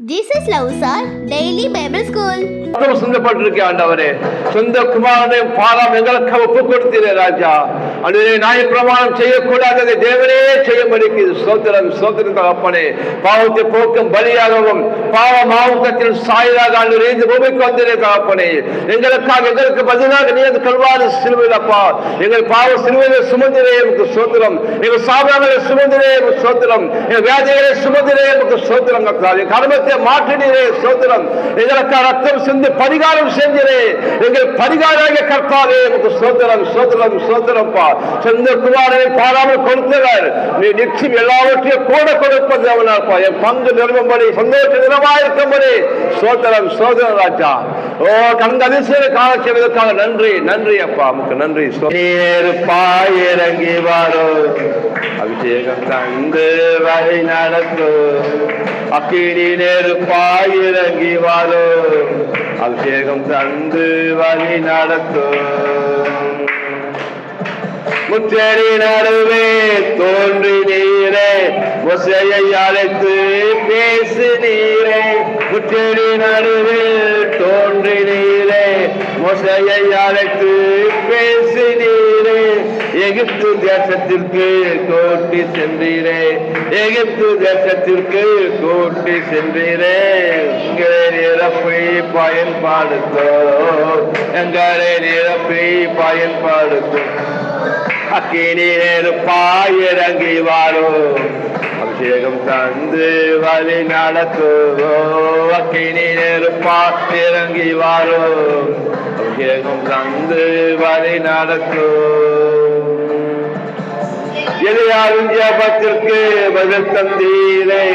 Jesus loves our daily Bible school. சிந்தப்பட்டிருக்க ஆண்டவரே, சொந்த குமாரனை பாராம் எங்களுக்கு ஒப்பு கொடுத்தீரே ராஜா. அன்றைய நியாயப்பிரமாணம் செய்யக்கூடாததை தேவனே செய்யும்படிக்கு ஸ்தோத்திரம் ஸ்தோத்திரம் தகப்பனே. பாவத்தை போக்கும் பலியாகவும் பாவ மாவுக்கத்தில் சாயலாக ஆண்டு இந்த பூமிக்கு வந்தீரே தகப்பனே. எங்களுக்கு பதிலாக நீ அந்த கல்வாரி சிலுவையிலப்பா எங்கள் பாவ சிலுவையில சுமந்திரே எமக்கு ஸ்தோத்திரம். எங்கள் சாபங்களை சுமந்திரே எமக்கு ஸ்தோத்திரம். எங்கள் வியாதிகளை சுமந்திரே எமக்கு ஸ்தோத்திரம். கர்மத்தை மாற்றினீரே ஸ்தோத்திரம். எங்களுக்கு ரத்தம் சிந்து பரிகாரம் செஞ்சரே எங்கள் பரிகாராக கர்த்தாவே உமக்கு ஸ்தோத்திரம் ஸ்தோத்திரம் ஸ்தோத்திரம்ப்பா. சொந்த குமாரனை பாராமல் கொடுத்தவர் நீ நிச்சயம் எல்லாவற்றையும் கூட கொடுப்பது அவனாப்பா. என் பங்கு நிறுவம்படி சந்தோஷ நிறமாயிருக்கும்படி ஸ்தோத்திரம் ஸ்தோத்திரம் ராஜா. ஓ கடந்த அதிசய காண செய்வதற்காக நன்றி நன்றி அப்பா, உமக்கு நன்றி. இறங்கி வாரோ அபிஷேகம் தந்து வழி நடத்து அக்கினி நெருப்பாய் இறங்கி வாரோ அபிஷேகம் தந்து வழி நடத்தும். முச்செடி நடுவே தோன்றி நீரே ஒசையை அழைத்து பேசு நீரே. முச்செடி நடுவே தோன்றி நீரே ஒசையை அழைத்து பேசு நீரே. எகிப்து தேசத்திற்கு கோட்டி சென்றீரே எகிப்து தேசத்திற்கு கோட்டி சென்றீரே. எங்களை நிரப்பி பயன்படுத்தோ எங்களை நிரப்பி பயன்படுத்தும். அக்கினி நெருப்பாய் இறங்கி வாரோ அபிஷேகம் தந்து வழி நடத்துவோ. அக்கினி நெருப்பாய் இறங்கி வாரோ அபிஷேகம் தந்து வழி நடத்தும். எலியாவின் ஜெபத்திற்கு பதில் தந்தீரே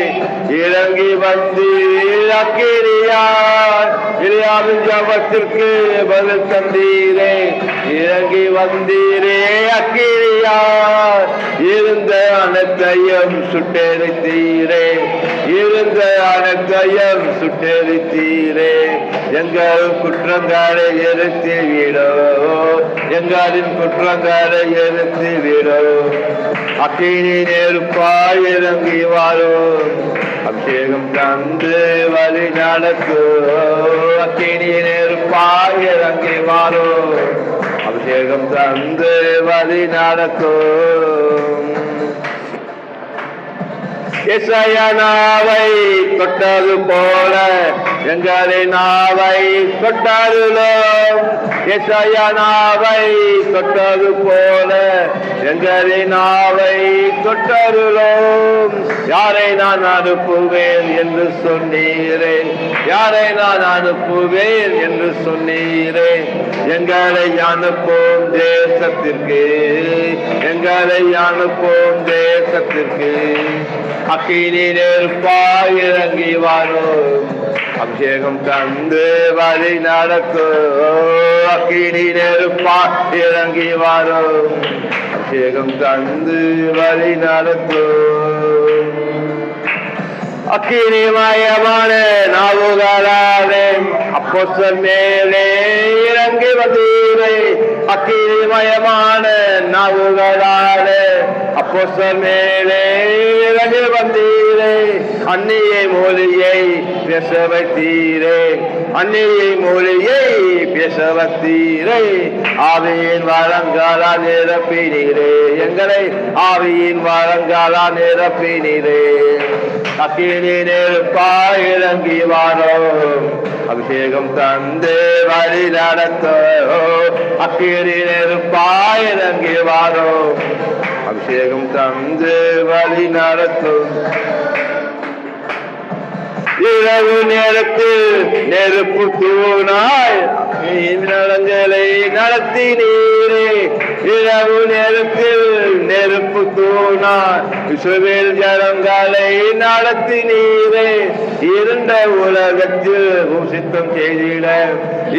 இறங்கி வந்தீர் அக்கினியார். எலியாவின் ஜெபத்திற்கு பதில் தந்தீரே இறங்கி வந்தீரே அக்கினியார். இருந்த அனைத்தையும் சுட்டெரித்தீரே இருந்த அனைத்தையும் சுட்டெரித்தீரே. எங்கள் குற்றங்களை எரித்து விடோ எங்களின் குற்றங்களை எரித்து விடோ. அக்கினி நெருப்பாய் இறங்கி வாரோ அபிஷேகம் தந்து வழி நடத்து. அக்கினி நெருப்பாய் இறங்கி வாரோ அபிஷேகம் தந்து வழி நடத்தும். எசையா நாவை தொட்டது போல எங்களின் நாவை தொட்டருளோம். எசையா நாவை தொட்டது போல எங்களின் நாவை தொட்டருளோம். யாரை நான் அனுப்புவேன் என்று சொன்னீரே யாரை நான் அனுப்புவேன் என்று சொன்னீரே. எங்களை அனுப்பும் தேசத்திற்கு எங்களை அனுப்பும் தேசத்திற்கு. அக்கினி நெருப்பாய் இறங்கி வாரோ அபிஷேகம் தந்து வழி நடத்து. அக்கினி நெருப்பாய் இறங்கி வாரோ அபிஷேகம் தந்து வழி நடத்து. அக்கினிமயமான நாவுகளாலே அப்போஸ்தலர் மேலே இறங்கி வந்தீரே. அக்கினிமயமான நாவுகளாலே அப்போஸ்தலர் மேலே இறங்கி வந்தீரே. அந்நியை மொழியை பேச வைத்தீரே அந்நியை மொழியை பேச வைத்தீரே. ஆவியின் வரங்காலா நிரப்பினீரே எங்களை ஆவியின் வரங்காலா நிரப்பினீரே. அக்கினி நெருப்பாய் இறங்கி வாரோ அபிஷேகம் தந்து வழி நடத்தோ. அக்கினி நெருப்பாய் இறங்கி வாரோ அபிஷேகம் தந்து வழி நடத்தும். இரவு நேரத்தில் நெருப்பு தூணாய் நலங்களை நடத்தி நீரே. இரவு நேரத்தில் நெருப்பு தூணாய் இஸ்ரவேல் ஜனங்களை நடத்தி நீரே. இருண்ட உலகத்தில் சித்தம் செய்திட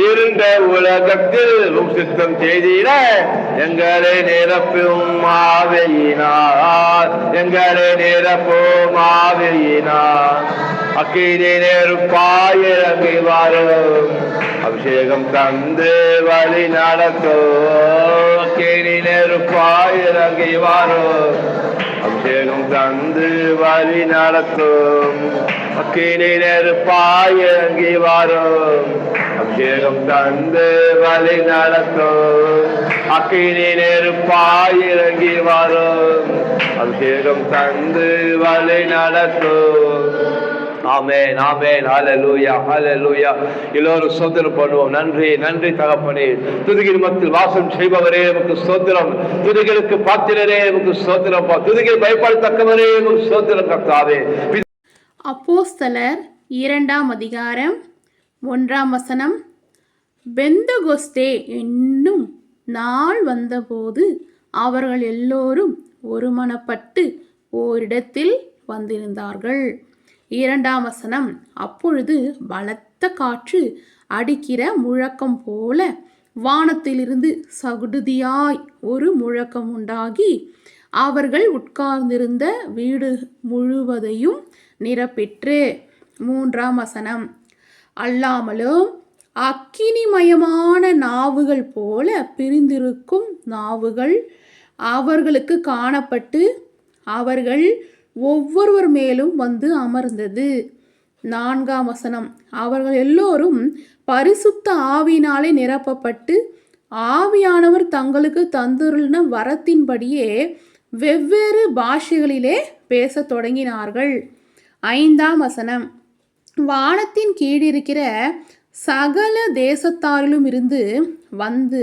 இருண்ட உலகத்தில் சித்தம் செய்திட எங்களை நிரப்பும் ஆவியினார் எங்களை நிரப்பும் ஆவியினார். அக்கினி நெருப்பாய் இறங்கி வரும் அபிஷேகம் தந்து வழி நடத்தும் அக்கினி நெருப்பாய் இறங்கி வரும் அபிஷேகம் தந்து வழி நடத்தும் அக்கினி நெருப்பாய் இறங்கி வரும் அபிஷேகம் தந்து வழி நடத்தும் அக்கினி நெருப்பாய் இறங்கி வரும் அபிஷேகம் தந்து வழி நடத்தும். ஆமென் ஆமென் ஹல்லேலூயா ஹல்லேலூயா. எல்லோரும் ஸ்தோத்திரம் பண்ணுவோம். நன்றி நன்றி தகப்பனே. துதிகளின் மத்தியில் வாசம் செய்பவரே உமக்கு ஸ்தோத்திரம். துதிகளுக்கு பாத்திரரே உமக்கு ஸ்தோத்திரம். துதிகள் பயப்படத்தக்கவரே உமக்கு ஸ்தோத்திரம் கர்த்தாவே. அப்போஸ்தலர் 2ஆம் அதிகாரம் 1ஆம் வசனம். பெந்தகொஸ்தே என்னும் நாள் வந்தபோது அவர்கள் எல்லோரும் ஒருமனப்பட்டு ஓரிடத்தில் வந்திருந்தார்கள். 2ஆம் வசனம். அப்பொழுது பலத்த காற்று அடிக்கிற முழக்கம் போல வானத்திலிருந்து சகுடுதியாய் ஒரு முழக்கம் உண்டாகி அவர்கள் உட்கார்ந்திருந்த வீடு முழுவதையும் நிரப்பிற்று. 3ஆம் வசனம். அல்லாமலும் அக்கினிமயமான நாவுகள் போல பிரிந்திருக்கும் நாவுகள் அவர்களுக்கு காணப்பட்டு அவர்கள் ஒவ்வொருவர் மேலும் வந்து அமர்ந்தது. 4ஆம் வசனம். அவர்கள் எல்லோரும் பரிசுத்த ஆவியினாலே நிரப்பப்பட்டு ஆவியானவர் தங்களுக்கு தந்துள்ள வரத்தின்படியே வெவ்வேறு பாஷைகளிலே பேசத் தொடங்கினார்கள். 5ஆம் வசனம். வானத்தின் கீழிருக்கிற சகல தேசத்தாரிலும் இருந்து வந்து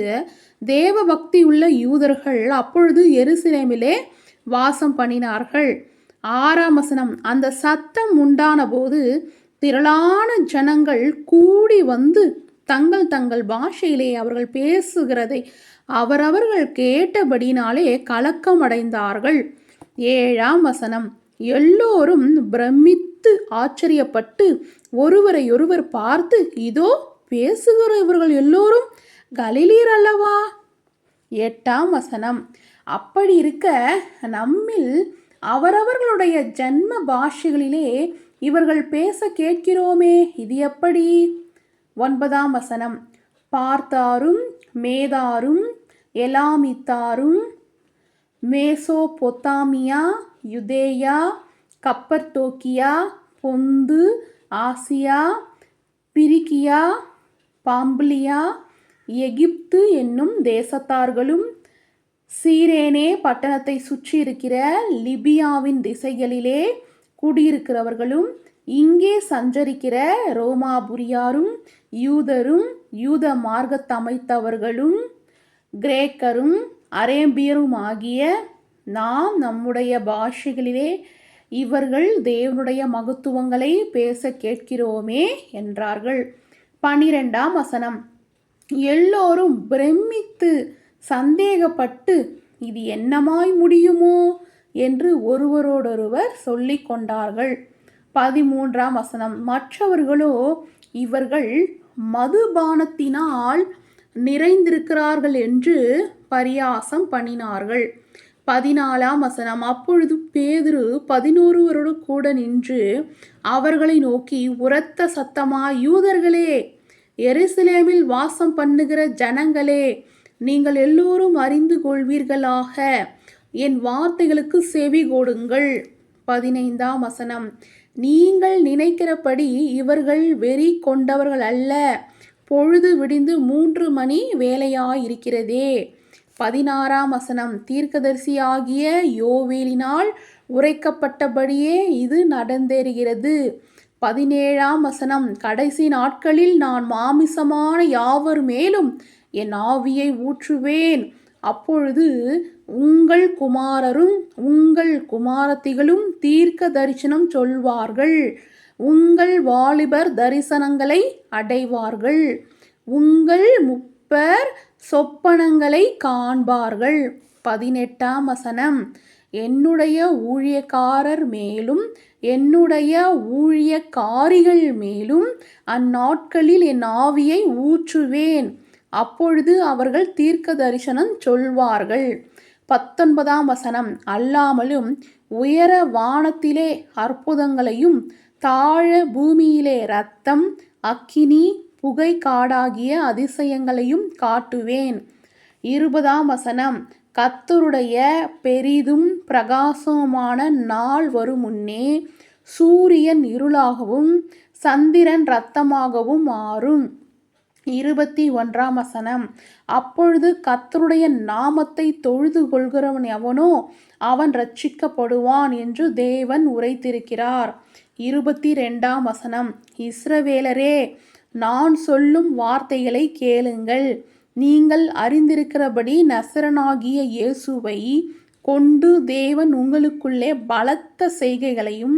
தேவ பக்தி உள்ள யூதர்கள் அப்பொழுது எருசலேமிலே வாசம் பண்ணினார்கள். 6ஆம் வசனம். அந்த சத்தம் உண்டான போது திரளான ஜனங்கள் கூடி வந்து தங்கள் தங்கள் பாஷையிலே அவர்கள் பேசுகிறதை அவரவர்கள் கேட்டபடினாலே கலக்கம் அடைந்தார்கள். 7ஆம் வசனம். எல்லோரும் பிரமித்து ஆச்சரியப்பட்டு ஒருவரையொருவர் பார்த்து, இதோ பேசுகிற இவர்கள் எல்லோரும் கலிலேயர் அல்லவா? 8ஆம் வசனம். அப்படி இருக்க நம்மில் அவரவர்களுடைய ஜன்ம பாஷைகளிலே இவர்கள் பேச கேட்கிறோமே, இது எப்படி? 9ஆம் வசனம். பார்த்தாரும் மேதாரும் எலாமித்தாரும் மேசோபொத்தாமியா யுதேயா கப்பர்தோக்கியா பொந்து ஆசியா பிரிக்கியா பாம்பிலியா எகிப்து என்னும் தேசத்தார்களும் சீரேனே பட்டணத்தை சுற்றி இருக்கிற லிபியாவின் திசைகளிலே குடியிருக்கிறவர்களும் இங்கே சஞ்சரிக்கிற ரோமாபுரியாரும் யூதரும் யூத மார்க்கத்தமைத்தவர்களும் கிரேக்கரும் அரேபியரும் ஆகிய நாம் நம்முடைய பாஷைகளிலே இவர்கள் தேவனுடைய மகத்துவங்களை பேச கேட்கிறோமே என்றார்கள். 12ஆம் வசனம். எல்லோரும் பிரமித்து சந்தேகப்பட்டு இது என்னமாய் முடியுமோ என்று ஒருவரோடொருவர் சொல்லி கொண்டார்கள். 13ஆம் வசனம். மற்றவர்களோ இவர்கள் மதுபானத்தினால் நிறைந்திருக்கிறார்கள் என்று பரியாசம் பண்ணினார்கள். 14ஆம் வசனம். அப்பொழுது பேதுரு 11 கூட நின்று அவர்களை நோக்கி உரத்த சத்தமாய், யூதர்களே, எருசலேமில் வாசம் பண்ணுகிற ஜனங்களே, நீங்கள் எல்லோரும் அறிந்து கொள்வீர்களாக, என் வார்த்தைகளுக்கு செவி கொடுங்கள். 15ஆம் வசனம். நீங்கள் நினைக்கிறபடி இவர்கள் வெறி கொண்டவர்கள் அல்ல, பொழுது விடிந்து 3 மணி வேலையாயிருக்கிறதே. 16ஆம் வசனம். தீர்க்கதரிசியாகிய யோவேலினால் உரைக்கப்பட்டபடியே இது நடந்தேறுகிறது. 17ஆம் வசனம். கடைசி நாட்களில் நான் மாமிசமான யாவர் மேலும் என் ஆவியை ஊற்றுவேன். அப்பொழுது உங்கள் குமாரரும் உங்கள் குமாரத்திகளும் தீர்க்க தரிசனம் சொல்வார்கள். உங்கள் வாலிபர் தரிசனங்களை அடைவார்கள். உங்கள் முப்பர் சொப்பனங்களை காண்பார்கள். 18ஆம் வசனம். என்னுடைய ஊழியக்காரர் மேலும் என்னுடைய ஊழியக்காரிகள் மேலும் அந்நாட்களில் என் ஆவியை ஊற்றுவேன். அப்பொழுது அவர்கள் தீர்க்க தரிசனம் சொல்வார்கள். 19ஆம் வசனம். அல்லாமலும் உயர வானத்திலே அற்புதங்களையும் தாழ பூமியிலே இரத்தம், அக்கினி, புகை காடாகிய அதிசயங்களையும் காட்டுவேன். 20ஆம் வசனம். கர்த்தருடைய பெரிதும் பிரகாசமான நாள் வரும் முன்னே சூரியன் இருளாகவும் சந்திரன் இரத்தமாகவும் மாறும். 21ஆம் வசனம். அப்பொழுது கர்த்தருடைய நாமத்தை தொழுது கொள்கிறவன் எவனோ அவன் இரட்சிக்கப்படுவான் என்று தேவன் உரைத்திருக்கிறார். 22ஆம் வசனம். இஸ்ரவேலரே, நான் சொல்லும் வார்த்தைகளை கேளுங்கள். நீங்கள் அறிந்திருக்கிறபடி நசரனாகிய இயேசுவை கொண்டு தேவன் உங்களுக்குள்ளே பலத்த செய்கைகளையும்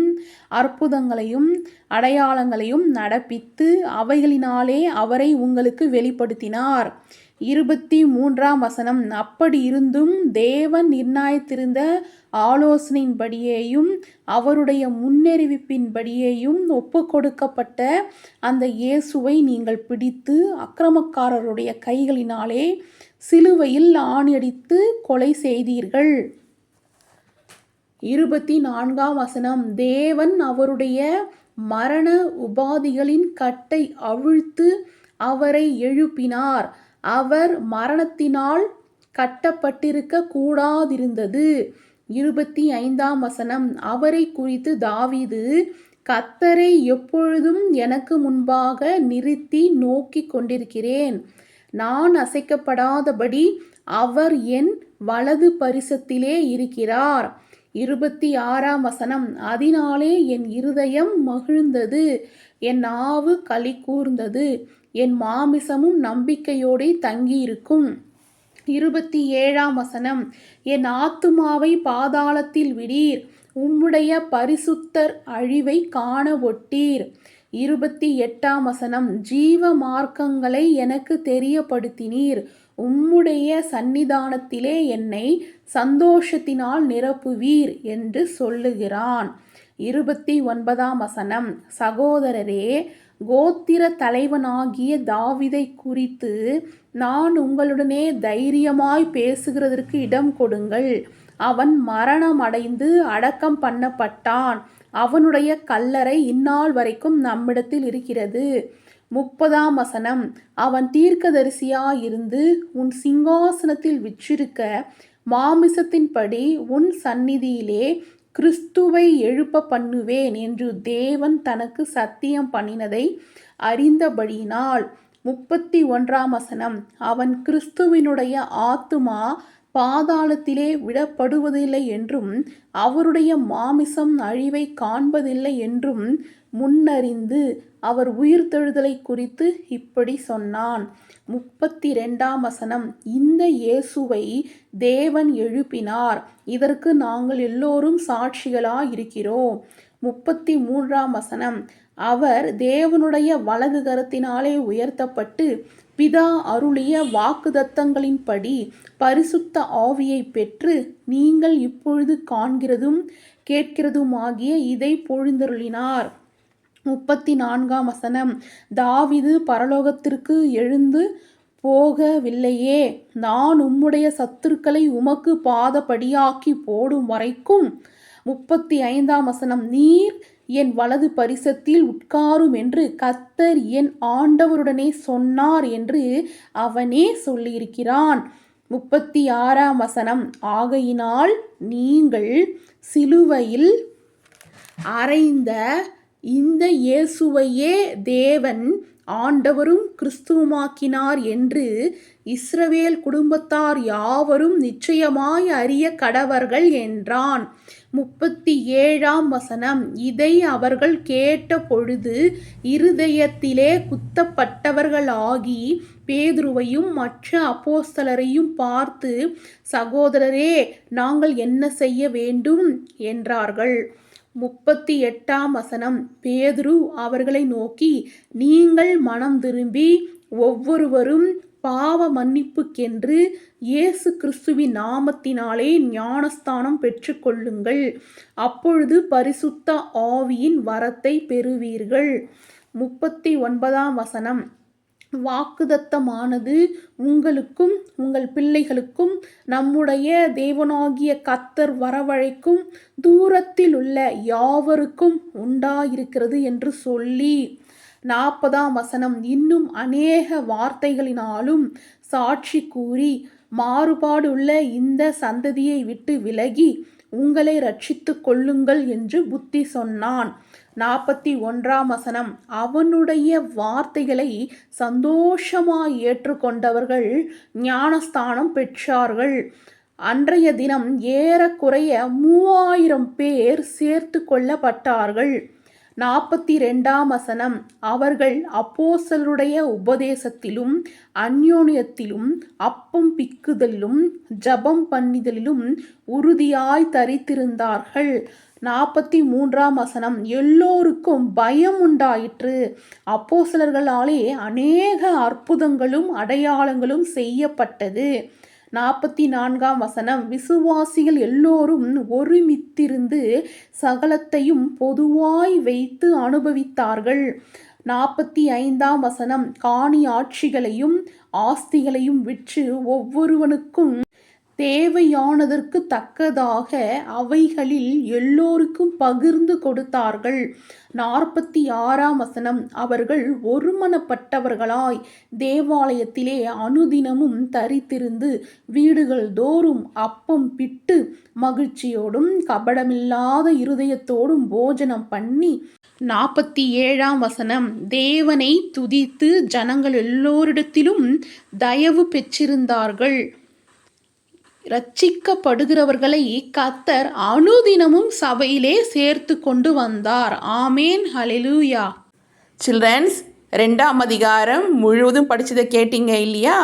அற்புதங்களையும் அடையாளங்களையும் நடப்பித்து அவைகளினாலே அவரை உங்களுக்கு வெளிப்படுத்தினார். 23ஆம் வசனம். அப்படி இருந்தும் தேவன் நிர்ணயித்திருந்த ஆலோசனையின்படியேயும் அவருடைய முன்னறிவிப்பின்படியேயும் ஒப்புக்கொடுக்கப்பட்ட அந்த இயேசுவை நீங்கள் பிடித்து அக்கிரமக்காரருடைய கைகளினாலே சிலுவையில் ஆணியடித்து கொலை செய்தீர்கள். 24ஆம் வசனம். தேவன் அவருடைய மரண உபாதிகளின் கட்டை அவிழ்த்து அவரை எழுப்பினார். அவர் மரணத்தினால் கட்டப்பட்டிருக்க கூடாதிருந்தது. 25ஆம் வசனம். அவரை குறித்து தாவீது, கர்த்தரை எப்பொழுதும் எனக்கு முன்பாக நிறுத்தி நோக்கி கொண்டிருக்கிறேன். நான் அசைக்கப்படாதபடி அவர் என் வலது பரிசத்திலே இருக்கிறார். 26ஆம் வசனம். அதனாலே என் இருதயம் மகிழ்ந்தது, என் நாவு களி கூர்ந்தது, என் மாமிசமும் நம்பிக்கையோடு தங்கியிருக்கும். 27ஆம் வசனம். என் ஆத்துமாவை பாதாளத்தில் விடீர், உம்முடைய பரிசுத்தர் அழிவை காண ஒட்டீர். 28ஆம் வசனம். ஜீவ மார்க்கங்களை எனக்கு தெரியப்படுத்தினீர், உம்முடைய சந்நிதானத்திலே என்னை சந்தோஷத்தினால் நிரப்புவீர் என்று சொல்லுகிறான். 29ஆம் வசனம். சகோதரரே, கோத்திர தலைவனாகிய தாவீதை குறித்து நான் உங்களுடனே தைரியமாய் பேசுகிறதற்கு இடம் கொடுங்கள். அவன் மரணமடைந்து அடக்கம் பண்ணப்பட்டான். அவனுடைய கல்லறை இந்நாள் வரைக்கும் நம்மிடத்தில் இருக்கிறது. 30ஆம் வசனம். அவன் தீர்க்கதரிசியாயிருந்து உன் சிங்காசனத்தில் விற்றிருக்க மாமிசத்தின்படி உன் சந்நிதியிலே கிறிஸ்துவை எழுப்ப பண்ணுவேன் என்று தேவன் தனக்கு சத்தியம் பண்ணினதை அறிந்தபடியினால். 31ஆம் வசனம். அவன் கிறிஸ்துவினுடைய ஆத்துமா பாதாளத்திலே விடப்படுவதில்லை என்றும் அவருடைய மாமிசம் அழிவை காண்பதில்லை என்றும் முன்னறிந்து அவர் உயிர்த்தெழுதலை குறித்து இப்படி சொன்னான். 32ஆம் வசனம். இந்த இயேசுவை தேவன் எழுப்பினார், இதற்கு நாங்கள் எல்லோரும் சாட்சிகளாயிருக்கிறோம். 33ஆம் வசனம். அவர் தேவனுடைய வலது கரத்தினாலே உயர்த்தப்பட்டு பிதா அருளிய வாக்குதத்தங்களின்படி பரிசுத்த ஆவியை பெற்று நீங்கள் இப்பொழுது காண்கிறதும் கேட்கிறதுமாகிய இதை பொழிந்தருளினார். 34ஆம் வசனம். தாவீது பரலோகத்திற்கு எழுந்து போகவில்லையே, நான் உம்முடைய சத்துருக்களை உமக்கு பாதபடியாக்கி போடும் வரைக்கும். 35ஆம் வசனம். நீர் என் வலது பரிசத்தில் உட்காரும் என்று கர்த்தர் என் ஆண்டவருடனே சொன்னார் என்று அவனே சொல்லியிருக்கிறான். 36ஆம் வசனம். ஆகையினால் நீங்கள் சிலுவையில் அறைந்த இந்த இயேசுவையே தேவன் ஆண்டவரும் கிறிஸ்துவுமாக்கினார் என்று இஸ்ரவேல் குடும்பத்தார் யாவரும் நிச்சயமாய் அறிய கடவர்கள் என்றான். 37ஆம் வசனம். இதை அவர்கள் கேட்ட பொழுது இருதயத்திலே குத்தப்பட்டவர்களாகி பேதுருவையும் மற்ற அப்போஸ்தலரையும் பார்த்து, சகோதரரே, நாங்கள் என்ன செய்ய வேண்டும் என்றார்கள். 38ஆம் வசனம். பேதுரு அவர்களை நோக்கி, நீங்கள் மனம் திரும்பி ஒவ்வொருவரும் பாவ மன்னிப்புக்கென்று இயேசு கிறிஸ்துவின் நாமத்தினாலே ஞானஸ்தானம் பெற்றுக்கொள்ளுங்கள், அப்பொழுது பரிசுத்த ஆவியின் வரத்தை பெறுவீர்கள். 39ஆம் வசனம். வாக்குதத்தமானது உங்களுக்கும் உங்கள் பிள்ளைகளுக்கும் நம்முடைய தேவனாகிய கர்த்தர் வரவழைக்கும் தூரத்தில் உள்ள யாவருக்கும் உண்டாயிருக்கிறது என்று சொல்லி 40ஆம் வசனம், இன்னும் அநேக வார்த்தைகளினாலும் சாட்சி கூறி மாறுபாடு உள்ள இந்த சந்ததியை விட்டு விலகி உங்களை ரட்சித்து கொள்ளுங்கள் என்று புத்தி சொன்னான். 41ஆம் வசனம், அவனுடைய வார்த்தைகளை சந்தோஷமாய் ஏற்றுக்கொண்டவர்கள் ஞானஸ்தானம் பெற்றார்கள். அன்றைய தினம் ஏறக்குறைய 3000 பேர் சேர்த்து கொள்ளப்பட்டார்கள். 42ஆம் வசனம், அவர்கள் அப்போஸ்தலருடைய உபதேசத்திலும் அந்யோன்யத்திலும் அப்பம் பிக்குதலிலும் ஜெபம் பண்ணிதலிலும் உறுதியாய் தரித்திருந்தார்கள். 43ஆம் வசனம், எல்லோருக்கும் பயம் உண்டாயிற்று. அப்போஸ்தலர்களாலே அநேக அற்புதங்களும் அடையாளங்களும் செய்யப்பட்டது. 44ஆம் வசனம், விசுவாசிகள் எல்லோரும் ஒருமித்திருந்து சகலத்தையும் பொதுவாய் வைத்து அனுபவித்தார்கள். 45ஆம் வசனம், காணி ஆட்சிகளையும் ஆஸ்திகளையும் விற்று ஒவ்வொருவனுக்கும் தேவையானதற்கு தக்கதாக அவைகளில் எல்லோருக்கும் பகிர்ந்து கொடுத்தார்கள். 46ஆம் வசனம், அவர்கள் ஒருமனப்பட்டவர்களாய் தேவாலயத்திலே அனுதினமும் தரித்திருந்து வீடுகள் தோறும் அப்பம் பிட்டு மகிழ்ச்சியோடும் கபடமில்லாத இருதயத்தோடும் போஜனம் பண்ணி 47ஆம் வசனம், தேவனை துதித்து ஜனங்கள் எல்லோரிடத்திலும் தயவு பெற்றிருந்தார்கள். ரட்சிக்கப்படுகிறவர்களை கர்த்தர் அனுதினமும் சபையிலே சேர்த்து கொண்டு வந்தார். ஆமேன், ஹல்லேலூயா. சில்ட்ரன்ஸ், 2ஆம் அதிகாரம் முழுவதும் படிச்சதை கேட்டீங்க இல்லையா?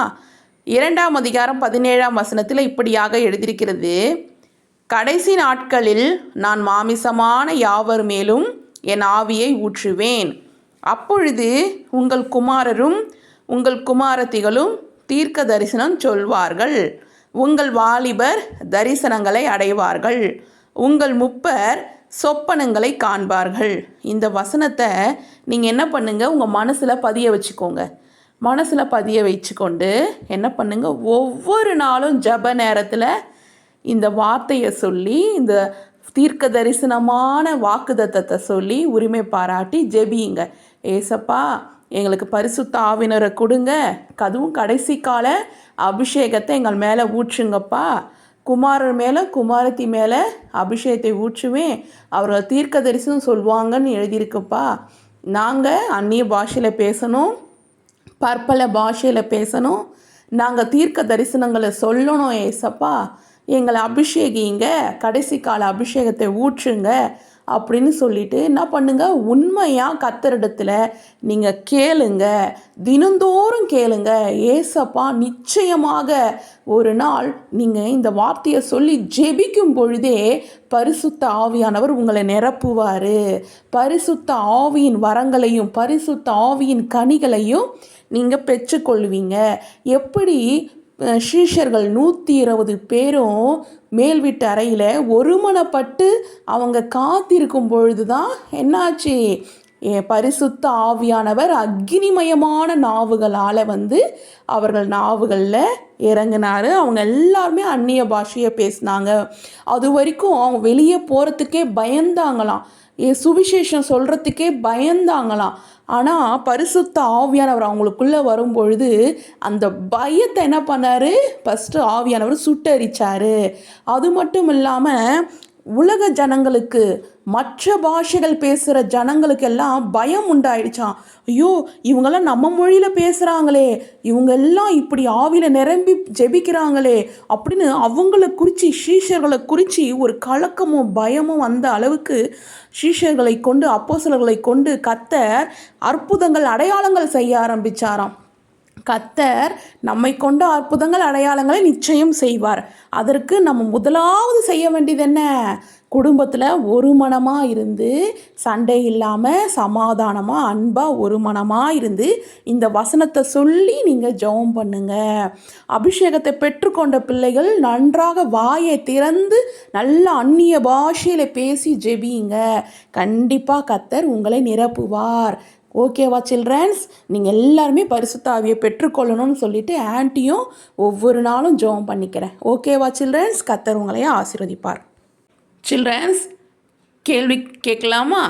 2ஆம் அதிகாரம் 17ஆம் வசனத்தில் இப்படியாக எழுதியிருக்கிறது, கடைசி நாட்களில் நான் மாமிசமான யாவர் மேலும் என் ஆவியை ஊற்றுவேன். அப்பொழுது உங்கள் குமாரரும் உங்கள் குமாரத்திகளும் தீர்க்க தரிசனம் சொல்வார்கள். உங்கள் வாலிபர் தரிசனங்களை அடைவார்கள். உங்கள் முப்பர் சொப்பனங்களை காண்பார்கள். இந்த வசனத்தை நீங்கள் என்ன பண்ணுங்கள், உங்கள் மனசில் பதிய வச்சுக்கோங்க. மனசில் பதிய வச்சுக்கொண்டு என்ன பண்ணுங்க, ஒவ்வொரு நாளும் ஜெப நேரத்தில் இந்த வார்த்தையை சொல்லி, இந்த தீர்க்க தரிசனமான வாக்குதத்தத்தை சொல்லி உரிமை பாராட்டி ஜெபியுங்க. ஏசப்பா, எங்களுக்கு பரிசுத்த ஆவினரை கொடுங்க, அதுவும் கடைசி கால அபிஷேகத்தை எங்கள் மேலே ஊற்றுங்கப்பா. குமாரர் மேலே குமாரத்தி மேலே அபிஷேகத்தை ஊற்றுவேன், அவர்கள் தீர்க்க தரிசனம் சொல்லுவாங்கன்னு எழுதியிருக்குப்பா. நாங்கள் அந்நிய பாஷையில் பேசணும், பற்பல பாஷையில் பேசணும், நாங்கள் தீர்க்க தரிசனங்களை சொல்லணும். ஏசப்பா, எங்களை அபிஷேகிங்க, கடைசி கால அபிஷேகத்தை ஊற்றுங்க அப்படின்னு சொல்லிட்டு என்ன பண்ணுங்க, உண்மையாக கர்த்தரிடத்தில் நீங்கள் கேளுங்க, தினந்தோறும் கேளுங்க. ஏசப்பா நிச்சயமாக ஒரு நாள் நீங்கள் இந்த வார்த்தையை சொல்லி ஜெபிக்கும் பொழுதே பரிசுத்த ஆவியானவர் உங்களை நிரப்புவார். பரிசுத்த ஆவியின் வரங்களையும் பரிசுத்த ஆவியின் கனிகளையும் நீங்கள் பெற்றுக்கொள்வீங்க. எப்படி சீஷர்கள் 120 பேரும் மேல் வீட்டு அறையில் ஒருமனப்பட்டு அவங்க காத்திருக்கும் பொழுது தான் என்னாச்சு, பரிசுத்த ஆவியானவர் அக்னிமயமான நாவுகளால் அவர்கள் நாவுகளில் இறங்கினார். அவங்க எல்லாருமே அந்நிய பாஷையை பேசினாங்க. அது வரைக்கும் அவங்க வெளியே போகிறதுக்கே பயந்தாங்களாம், சுவிசேஷம் சொல்கிறதுக்கே பயந்தாங்களாம். ஆனால் பரிசுத்த ஆவியானவர் அவங்களுக்குள்ளே வரும்பொழுது அந்த பயத்தை என்ன பண்ணார், ஃபஸ்ட்டு ஆவியானவர் சுட்டரிச்சார். அது மட்டும் இல்லாமல் உலக ஜனங்களுக்கு, மற்ற பாஷைகள் பேசுகிற ஜனங்களுக்கெல்லாம் பயம் உண்டாயிடுச்சான். ஐயோ, இவங்கெல்லாம் நம்ம மொழியில் பேசுகிறாங்களே, இவங்கெல்லாம் இப்படி ஆவியில் நிரம்பி ஜெபிக்கிறாங்களே அப்படின்னு அவங்கள குறித்து, சீஷர்களை குறித்து ஒரு கலக்கமும் பயமும் வந்த அளவுக்கு சீஷர்களை கொண்டு, அப்போஸ்தலர்களை கொண்டு கர்த்தர் அற்புதங்கள் அடையாளங்கள் செய்ய ஆரம்பித்தாராம். கர்த்தர் நம்மை கொண்ட அற்புதங்கள் அடையாளங்களை நிச்சயம் செய்வார். அதற்கு நம்ம முதலாவது செய்ய வேண்டியது என்ன, குடும்பத்தில் ஒரு மனமாக இருந்து, சண்டை இல்லாமல் சமாதானமாக அன்பாக ஒரு மனமாக இருந்து இந்த வசனத்தை சொல்லி நீங்கள் ஜெபம் பண்ணுங்க. அபிஷேகத்தை பெற்றுக்கொண்ட பிள்ளைகள் நன்றாக வாயை திறந்து நல்ல அந்நிய பாஷையில் பேசி ஜெபியுங்க. கண்டிப்பாக கர்த்தர் உங்களை நிரப்புவார். ஓகேவா சில்ட்ரன்ஸ்? நீங்கள் எல்லாருமே பரிசுத்த ஆவியை பெற்றுக்கொள்ளணும்னு சொல்லிட்டு ஆன்ட்டியும் ஒவ்வொரு நாளும் ஜெபம் பண்ணிக்கிறேன். ஓகேவா சில்ட்ரன்ஸ்? கர்த்தர் உங்களையும் ஆசீர்வதிப்பார். சில்ட்ரன்ஸ், கேள்வி கேட்கலாமா?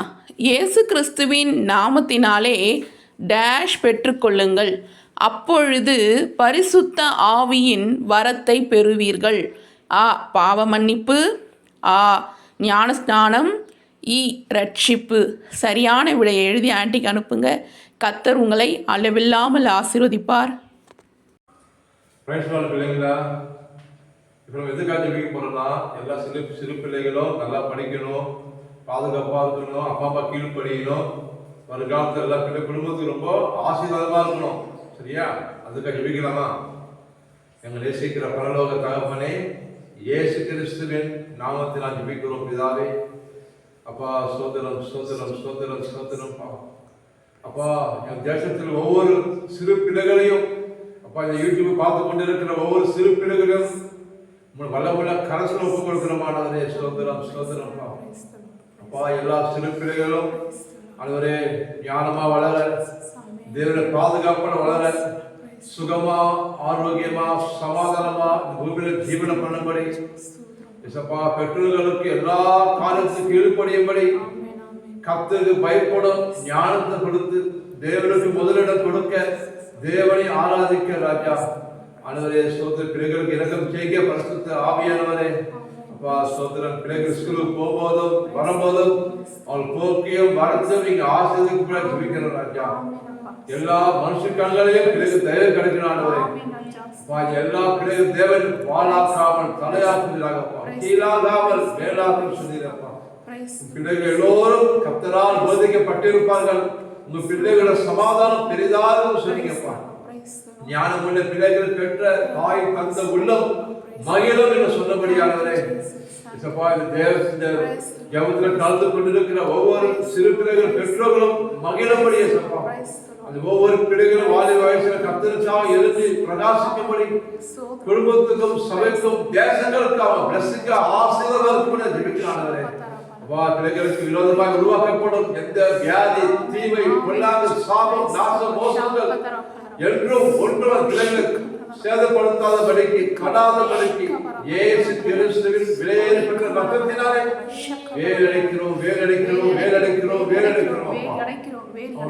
இயேசு கிறிஸ்துவின் நாமத்தினாலே டேஷ் பெற்றுக்கொள்ளுங்கள், அப்பொழுது பரிசுத்த ஆவியின் வரத்தை பெறுவீர்கள். ஆ, பாவ மன்னிப்பு. ஆ, ஞானஸ்நானம். இ, ரட்சிப்பு. சரியான விடையை எழுதி ஆன்ட்டிக்கு அனுப்புங்க. கர்த்தர் உங்களை அளவில்லாமல் ஆசீர்வதிப்பார். பிள்ளைங்களா, இப்போ நம்ம எதுக்காக ஜெபிக்க போறோம்னா, எல்லா சிறு பிள்ளைகளும் நல்லா படிக்கணும், பாதுகாப்பாக இருக்கணும், அப்பா அம்மா கீழ்ப்படியணும், வருங்காலத்தில் எல்லா குடும்பத்துக்கு ரொம்ப ஆசீர்வாதமாக இருக்கணும். சரியா? அதுக்காக ஜெபிக்கலாமா? எங்கள் நேசிக்கிற பரலோக தகப்பனே, இயேசு கிறிஸ்துவின் நாமத்தில் நான் ஜெபிக்கிறோம் பிதாவே. அப்பா, ஸ்தோத்திரம் ஸ்தோத்திரம் ஸ்தோத்திரம் ஸ்தோத்திரம். அப்பா, என் தேசத்தில் ஒவ்வொரு சிறு பிள்ளைகளையும், அப்பா, இந்த யூடியூப் பார்த்து கொண்டு இருக்கிற ஒவ்வொரு சிறு பிள்ளைகளையும் வல்லமுள்ள கரசில் ஒப்புக் கொடுக்கிறோமானவரே. ஸ்தோத்திரம் ஸ்தோத்திரம். அப்பா, எல்லா சிறு பிள்ளைகளும் அதுவரே ஞானமா வளர, தேவனுடைய பாதுகாப்போட வளர, சுகமா ஆரோக்கியமா சமாதானமா பூமியில ஜீவனம் பண்ணும்படி, பெற்றோர்களுக்கு எல்லா காலத்துக்கும் கீழ்ப்படியும்படி, கர்த்தருக்கு பயப்படும் ஞானத்தை கொடுத்து தேவனுக்கு முதலிடம் கொடுக்க, தேவனை ஆராதிக்க ராஜா ஆண்டவரே. ஸ்தோத்திர பிள்ளைகளுக்கு இரக்கம் செய்ய பரிசுத்த ஆவியானவரே. அப்பா, ஸ்தோத்திரம். பிள்ளைகள் ஸ்கூலுக்கு போகும்போதும் வரும்போதும் அவள் போக்கியும் வரத்தும் நீங்க ஆசிரியருக்கு ஜெபிக்கிற ராஜா. எல்லா மனுஷங்களையும் பிள்ளைகள் தயவு கிடைக்கிறானவரே. எல்லா பிள்ளைகள் தேவன் வாழாக்காமல் தலையாக்குகிறாகப்பா, கீழாகாமல் மேலாக்கும் சொல்லியிருப்பா. பிள்ளைகள் எல்லோரும் கர்த்தரால் போதிக்கப்பட்டிருப்பார்கள். உங்க பிள்ளைகளோட சமாதானம் பெரிதாக சொன்னீங்கப்பா. ஞானமுள்ள பிள்ளைகள் பெற்ற தாய் தந்த உள்ளம் மகிழும் என்று சொன்னபடியானவரே. ஜபத்தில் கலந்து கொண்டிருக்கிற ஒவ்வொரு சிறு பிள்ளைகள் பெற்றோர்களும் மகிழும்படியே சப்பா. அது ஒவ்வொரு பிள்ளைகளும் வாலி வயசுல கர்த்தருக்காக எழுதி பிரகாசிக்கும்படி, குடும்பத்துக்கும் சபைக்கும் தேசங்களுக்காக பிளஸிங்க ஆசீர்வாதம் ஜெபிக்கிறானவரே. பிள்ளைகளுக்கு விரோதமாக உருவாக்கப்படும் எந்த வியாதி, தீமை, பொல்லாத சாபம், நாசம், மோசங்கள் என்றும் ஒன்றும் பிள்ளைகளுக்கு சேதப்படுத்தாதபடிக்கு, கடாதபடிக்கு இயேசு கிறிஸ்துவின் விலையேறப்பட்ட ரத்தத்தினாலே வேலடைக்கிறோம் வேலடைக்கிறோம் வேலடைக்கிறோம் வேலடைக்கிறோம்.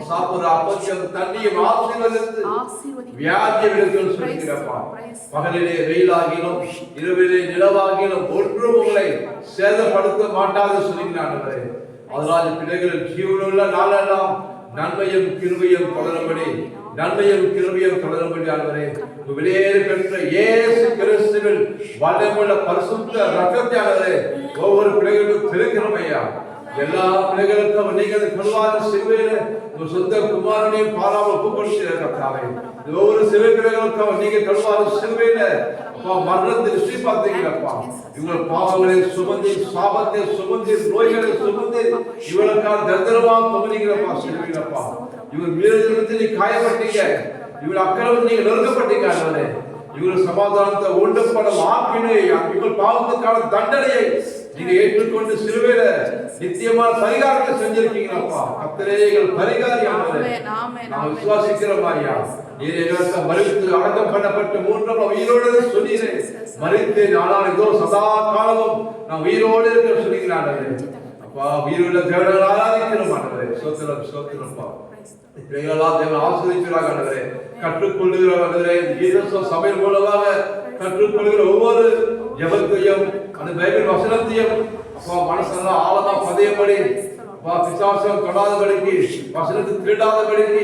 சாப்பிடுற அப்பத்தியம் தண்ணியும் ஆசீர்வதித்து வியாதியை விடுதல் சொல்கிறப்பா. பகலிலே வெயிலாகிலும் இரவிலே நிலவாகிலும் ஒன்றும் உங்களை சேதப்படுத்த மாட்டாது சொல்கிறார்களே. அதனால் பிள்ளைகளின் ஜீவனுள்ள நாளெல்லாம் நன்மையும் கிருபையும் தொடரும்படி, நன்மையும் கிருபையும் தொடரும்படி ஆண்டவரே, வெளியேறி பெற்ற இயேசு கிறிஸ்துவின் வல்லமையுள்ள பரிசுத்த இரத்தத்தை ஆண்டவரே ஒவ்வொரு பிள்ளைகளுக்கும் பெருக்கிறோம் ஐயா. எல்லா பிள்ளைகளுக்கும் நீங்கள் கல்வாரி சிலுவையிலே உங்கள் சொந்த குமாரனையும் பாராமல் ஒப்புக் கொடுத்தீர்கள். ஒவ்வொரு சிறு பிள்ளைகளுக்கும் நீங்க கல்வாரி சிலுவையில மரணத்தை திருஷ்டி பார்த்தீங்களப்பா. இவங்க பாவங்களை சுமந்தி, சாபத்தை சுமந்தி, நோய்களை சுமந்தி இவளுக்கான தரித்திரமாக தொகுதிங்களப்பா சிலுவையிலப்பா. இவர் மீது நீ காயப்பட்டீங்க, இவர் அக்கிரமத்தில் நீங்க நெருக்கப்பட்டீங்க ஆண்டவரே. இவர் சமாதானத்தை உண்டப்படும் ஆக்கினை, இவர் பாவத்துக்கான தண்டனையை நீங்க ஏற்றுக்கொண்டு சிலுவையில நித்தியமான பரிகாரத்தை செஞ்சிருக்கீங்களப்பா. கர்த்தரேகள் பரிகாரி ஆண்டவரே, நாம் விசுவாசிக்கிறோம் ஐயா. நீர் எங்களுக்கு மரித்து அடக்கம் பண்ணப்பட்டு மூன்றாம் உயிரோடு சொன்னீரே. மரித்தேன், ஆனால் இதோ சதா காலமும் நான் உயிரோடு இருக்கிற சொல்லிக்கிறாங்க அப்பா. உயிருள்ள தேவனை ஆராதிக்கிறோம் ஆண்டவரே. ஸ்தோத்திரம் ஸ்தோத்திரம்ப்பா. பிள்ளைகளெல்லாம் தேவன் ஆசீர்வதிக்கிறாங்க ஆண்டவரே. கற்றுக்கொள்ளுகிற ஆண்டவரே, சபை மூலமாக கற்றுக்கொள்கிற ஒவ்வொரு ஜெபத்தையும் அந்த பைபிள் வசனத்தையும் அப்பா மனசெல்லாம் ஆழமா பதியபடி, பிசாசம் தொடாதபடிக்கு, வசனத்தை திருடாதபடிக்கு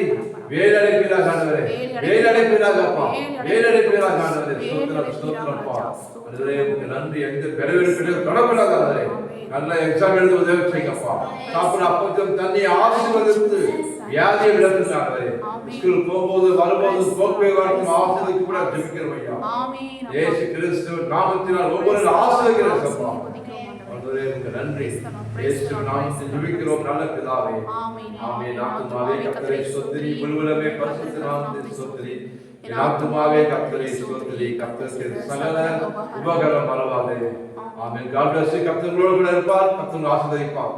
வேலடைப்பீராக ஆண்டவரே, வேலடைப்பீராக அப்பா, வேலடைப்பீராக ஆண்டவரே. ஸ்தோத்திரம் ஸ்தோத்திரம்ப்பா. ஆண்டவரே உங்களுக்கு நன்றி. எந்த பெருவெடுப்பிலே தொடப்படாத ஆண்டவரே, நல்ல எக்ஸாம் எழுத உதவி செய்யுங்கப்பா. சாப்பிட அப்பத்தையும் தண்ணி ஆசீர்வதித்து வியாதியை விளக்குங்க ஆண்டவரே. ஸ்கூல் போகும்போது வரும்போது போக்குவே வரட்டும் ஆசீர்வதிக்கு கூட ஜெபிக்கிறோம் ஐயா. இயேசு கிறிஸ்து நாமத்தினால் ஒவ்வொரு ஆசீர்வதிக்கிறோம் அப்பா. ஆண்டவரே உங்களுக்கு நன்றி. இயேசு நாமத்தில் ஜெபிக்கிறோம் நல்ல பிதாவே. ஆமென். ஆத்துமாவே கர்த்தரை ஸ்தோத்திரி, முழுவதுமே பரிசுத்த நாமத்தை ஸ்தோத்திரி. என் ஆத்துமாவே கர்த்தரை ஸ்தோத்திரி, கர்த்தருக்கு சகல உபகாரம் மறவாதே. ஆமென். God bless you. கர்த்தர் உங்களோடு கூட இருப்பார். கர்த்தர் ஆசீர்வதிப்பார்.